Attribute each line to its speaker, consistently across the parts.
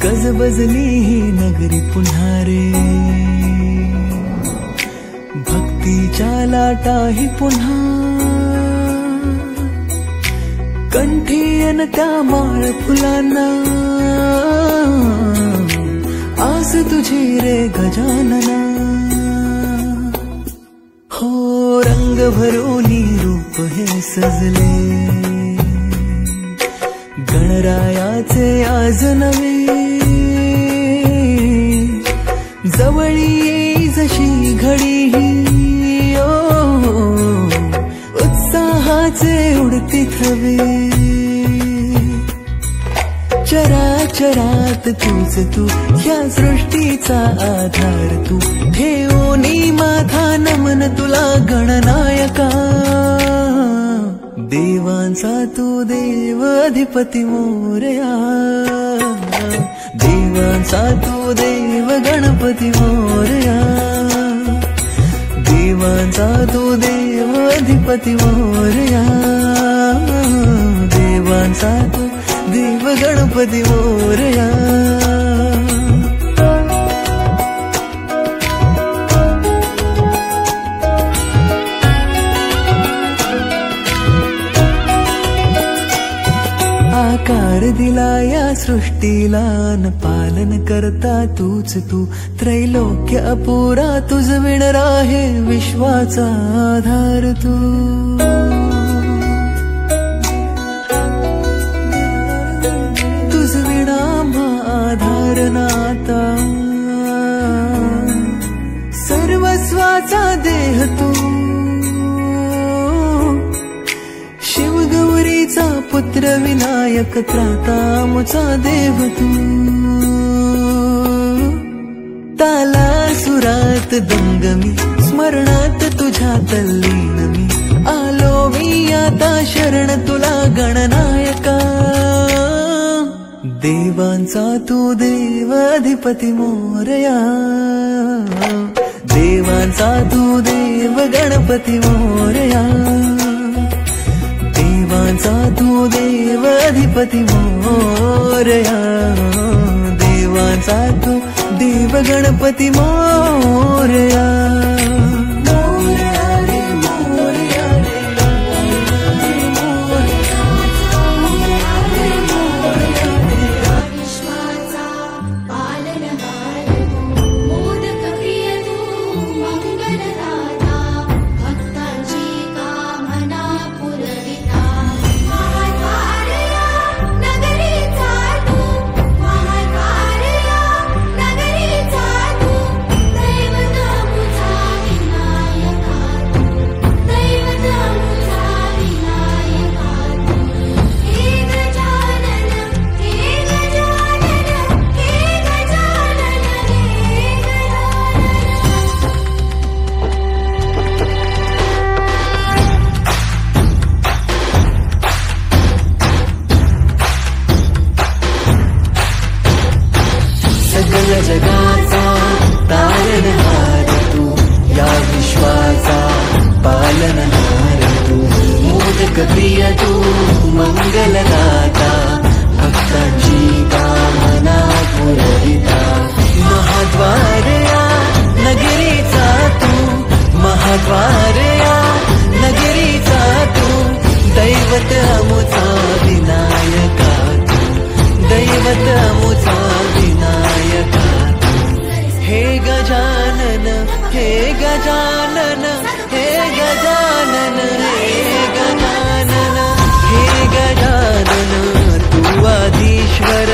Speaker 1: गजबजली ही नगरी पुन्हा रे, भक्तीच्या लाटाही पुन्हा, कंठी अन त्या माळ फुलांना, आस तुझी रे गजानना. हो रंग भरोनी रूप हे सजले, गणरायाचे आज नवे, जवळी येई जशी घडी ही, उत्साहाचे उडती थवे. चराचरात तूच तू, या सृष्टीचा आधार तू, ठेवोनी माझा नमन तुला गणनायका. देवांचा तू देव अधिपती मोरया, देवांचा तू देव गणपती मोरया, देवांचा तू देव अधिपती मोरया, देवांचा तू देव गणपती मोरया. आकार दिला या सृष्टीला न पालन करता तूच तू, त्रैलोक्य अपुरा तुझ विण राहे विश्वाचा आधार तू. तुझ विणा आधार नाता, सर्वस्वाचा देह तू, शिवगौरीचा पुत्र विनायक त्राता मुचा देव तू. ताला सुरात दंगमी, स्मरणात तुझ्या तल्लीन मी, आलो मी आता शरण तुला गणनायका. देवांचा तू देव अधिपती मोरया, देवांचा तू देव गणपती मोरया, देवांचा तू देव अधिपती मोरया, देवांचा तू देव गणपती मोरया.
Speaker 2: जगाचा तारणहार तू, या विश्वाचा पालनहार तू, मोदक प्रिय तू मंगलदाता, भक्तांची कामना पुरविता. महाद्वार या नगरीचा तू, महाद्वार या नगरीचा तू, दैवत अमुचा विनायका तू, दैवत अमुचा विनायका. हे गजानन, हे गजानन, हे गजानन, हे गजानन, हे गजानन. तू आधीश्वर,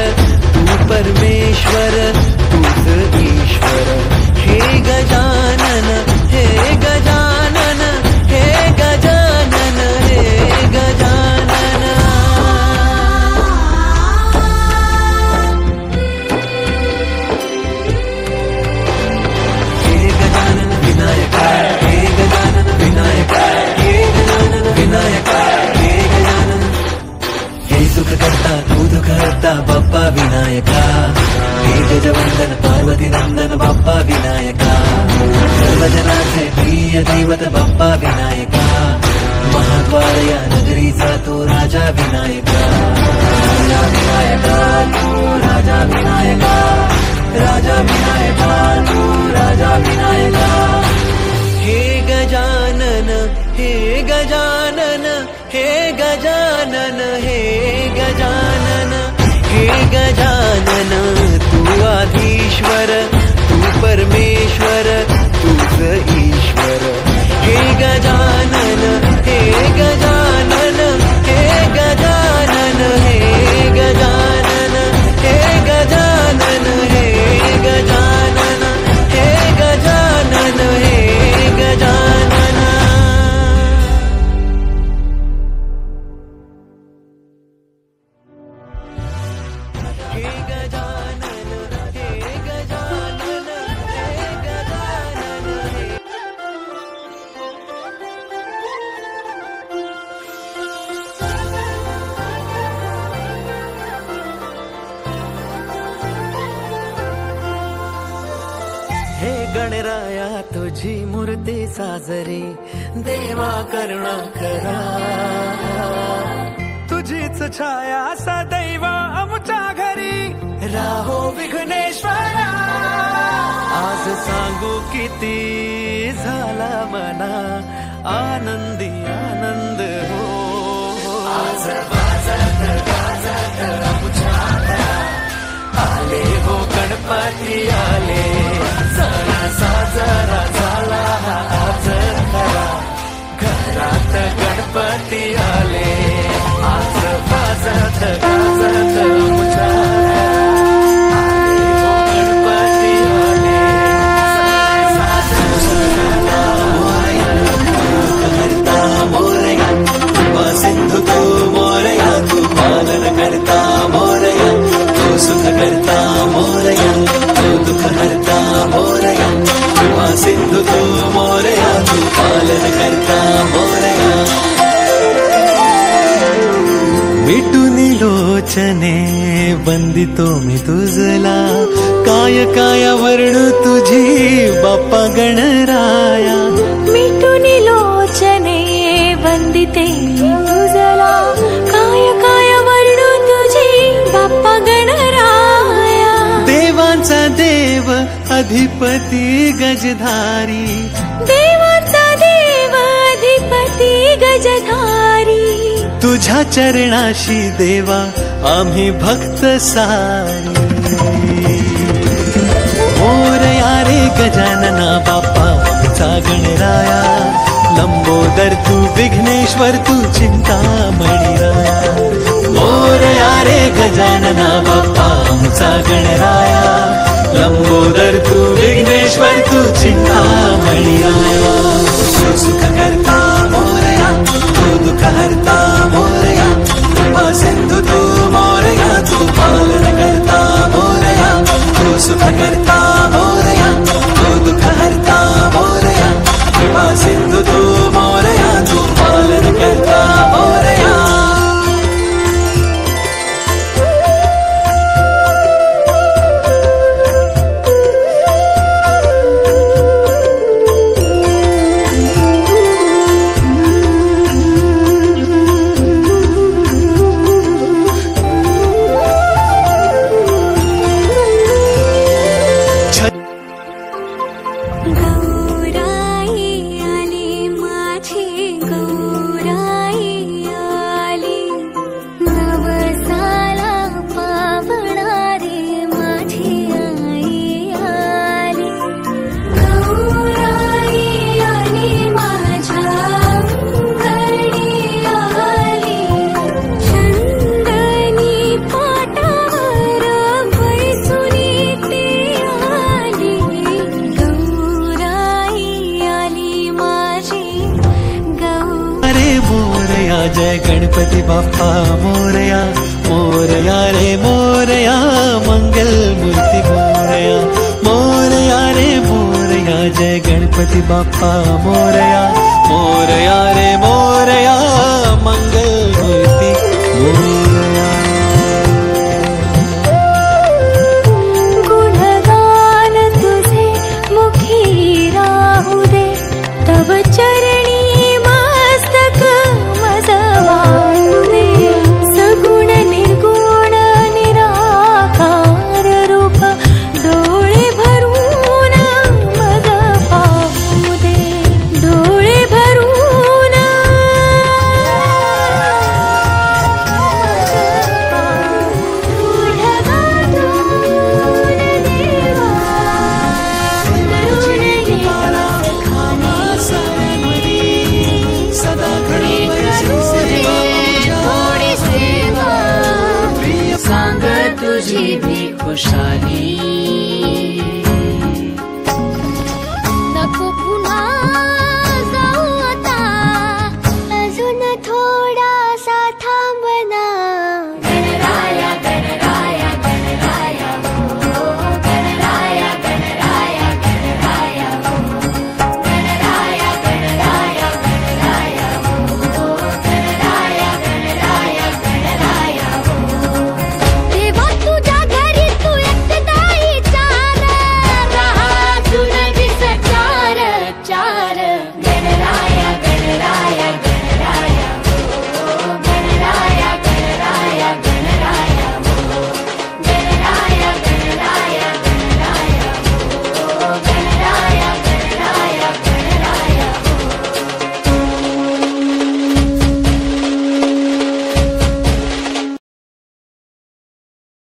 Speaker 2: तू परमेश्वर, तूच ईश्वर. हे गजानन, हे गजानन, हे गजानन, हे गजानन. करता तू दुख हरता बाप्पा विनायका, हे गजवंदन पार्वती नंदन बाप्पा विनायका, सर्वजनाचे प्रिय दैवत बाप्पा विनायका. महाद्वार या नगरीचा तो राजा विनायका, राजा विनायका, तू राजा विनायका राजा विनायका तू राजा विनायका हे गजानन हे गजानन हे गजानन हे गजानन हे गजानन तू आधीश्वर तू परमेश्वर तूच ईश्वर हे गजानन हे गजानन हे गजानन हे गजानन हे गजानन हे गजानन हे गजानन हे गजानन हे गजानन हे गजानन हे गजानन हे गणराया तुझी मूर्ती साजरी देवा करुणा करा
Speaker 1: तुझीच छाया सदैव आमच्या घरी
Speaker 2: राहो विघ्नेश्वरा
Speaker 1: आज सांगू किती झाला मना आनंदी आनंद हो
Speaker 2: आज वाजत गाजत आमच्या घरात आले हो गणपती आले सणा साजरा झाला हा आज खरा घरात गणपती आले आज वाजत गाजत आमच्या सिंधु तू मोरया तू पालन करता मोरया तू सुख करता मोरया तू दुख हरता मोरया सिंधु तू मोरया तू पालन करता मोरया
Speaker 1: मिटूनी लोचने वंदितो मी तुझला काय काय वर्णू तुझी बाप्पा गणराया
Speaker 3: मिटूनी लोचने वंदिते तुझला काय काय वर्णू तुझी बाप्पा गणराया
Speaker 1: देवांचा देव अधिपती गजधारी
Speaker 3: देवाचा देव अधिपती गजधारी
Speaker 1: तुझ्या चरणाशी देवा आम्ही भक्त सारी मोरया रे गजानना बाप्पा आमचा गणराया लंबोदर तू विघ्नेश्वर तू चिंतामणी राया मोरया रे गजानना बाप्पा आमचा गणराया लंबोदर तू विघ्नेश्वर तू चिंतामणी राया
Speaker 2: तू सुख करता मोरया तू दुख हरता मोरया सिंधु तू मोरया तू पालन करता मोरया तू सुख करता मोरया तू दुख हरता मोरया सिंधु तू मोरया तू पालन करता मोरया
Speaker 1: जय गणपती बाप्पा मोरया मोरया रे मोरया मंगल मूर्ती मोरया मोरया रे मोरया जय गणपती बाप्पा मोरया मोरया रे मोरया मंगल मूर्ती मोरया
Speaker 3: गुणगान तुझे मुखी राहू दे तव चरणी मस्तक मजवाळू दे सगुण निर्गुण निराकार
Speaker 4: तुझी भी खुशाली